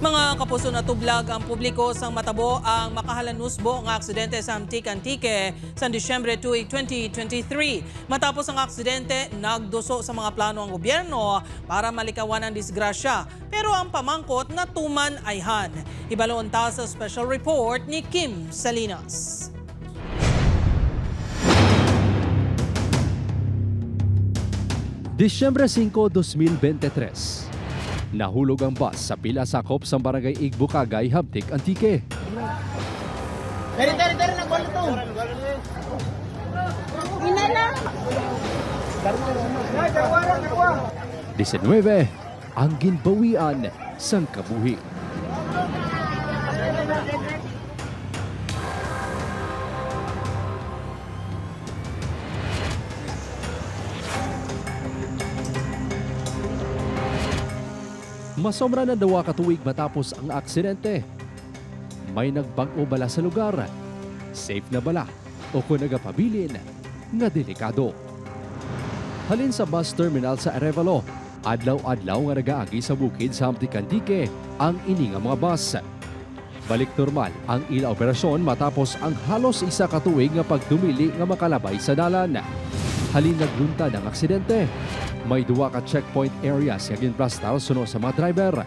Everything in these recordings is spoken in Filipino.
Mga kapuso na tublag ang publiko sang matabo ang makahalanusbo nga aksidente sa Hamtik-Antique sa Disyembre 2, 2023. Matapos ang aksidente, nagduso sa mga plano ang gobyerno para malikawan ang disgrasya. Pero ang pamangkot na tuman ay han. Ibaloon ta sa special report ni Kim Salinas. Disyembre 5, 2023. Nahulog ang bus sa pila sakop sa barangay Igbukagay, Hamtik-Antique. Dari, nagwala to. Ina na. 19 ang ginbawian sang kabuhi. Masobra na dawa katuig matapos ang aksidente. May nagbag-o bala sa lugar. Safe na bala o kung nagapabilin nga delikado. Halin sa bus terminal sa Arevalo, adlaw-adlaw nga nagaagi sa bukid sa Hamtik-Antique ang ini nga mga bus. Balik normal ang ila operasyon matapos ang halos isa katuig nga pagdumili nga makalabay sa dalan. Halin nagluntad ang aksidente. May duwa ka checkpoint areas nga ginplastar suno sa mga driver.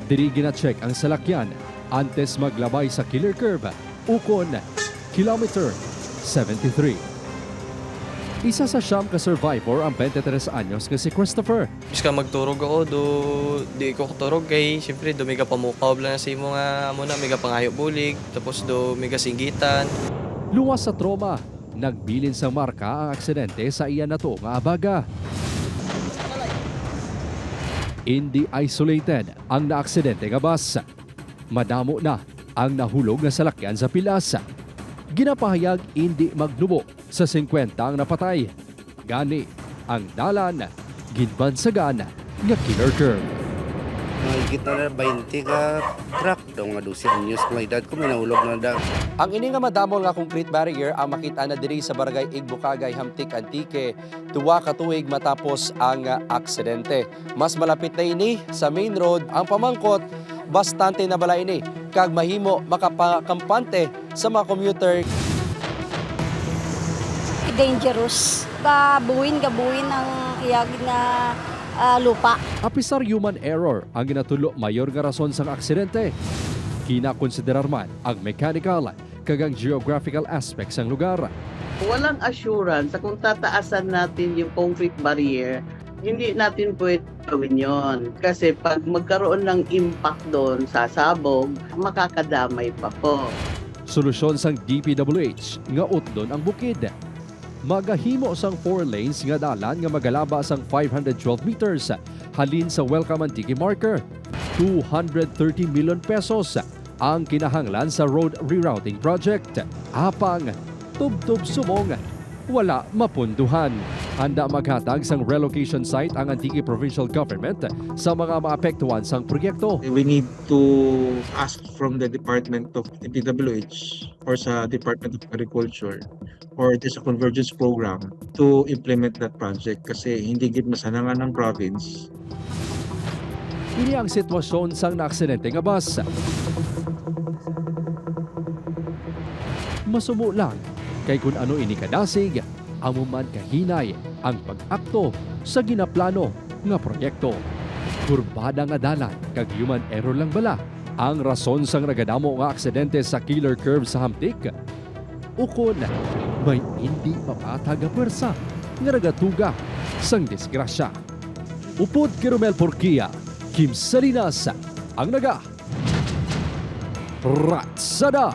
Diri gina-check ang salakyan antes maglabay sa killer curve ukon kilometer 73. Isa sa siyam ka survivor ang 23 anyos nga si Christopher. Bis ka magturog ako, di ko turog kay siyempre do mega pamukaw na sa imo nga amo na mega pangayo bulig tapos do mega singgitan. Luwas sa trauma, nagbilin sa marka ang aksidente sa iya nato nga abaga. Hindi isolated ang naaksidente nga bus. Madamo na ang nahulog na salakyan sa pilas. Ginapahayag hindi magnubo sa 50 ang napatay. Gani ang dalan ginbansagan nga killer curve. Kita na 20 ka truck daw nga 12 anyos mga edad ko may nahulog na daw. Ang ini nga madamol nga concrete barrier ang makita na diri sa barangay Igbukagay, Hamtik-Antique, tuwa ka tuig matapos ang aksidente. Mas malapit na ini sa main road ang pamangkot, bastante na bala ini kag mahimo makapakampante sa mga commuter. Dangerous. Gabuin ang iyag na lupa. Apisar human error ang ginatulo mayor nga rason sang aksidente. Kinakonsiderar man ang mechanical kag ang geographical aspects ng lugar. Walang assurance sa kung tataasan natin yung concrete barrier, hindi natin pwede gawin yon. Kasi pag magkaroon ng impact doon sa sabog, makakadamay pa po. Solusyon sang DPWH nga utdon ang bukid. Magahimo sang 4 lanes nga dalan nga magalaba sang 512 meters halin sa Welcome Antique marker. 230 million pesos ang kinahanglan sa road rerouting project. Apang tubtub sumong wala mapunduhan. Handa maghatag sang relocation site ang Antique Provincial Government sa mga maapektuhan sang proyekto. We need to ask from the Department of DPWH or sa Department of Agriculture or there's a convergence program to implement that project kasi hindi gid masanangan ng province. Ini ang sitwasyon sang naaksidente nga bus. Masumo lang kay kung ano ini kadasig, amo man kahinay ang pag-akto sa ginaplano nga proyekto. Kurbada nga dalan kag human error lang bala ang rason sang nagadamo nga aksidente sa killer curve sa Hamtik. Ukon may hindi mapatag nga pwersa nga nagatuga sang disgrasya. Upod kay Romel Porquia, Kim Salinas ang naga Ratsada.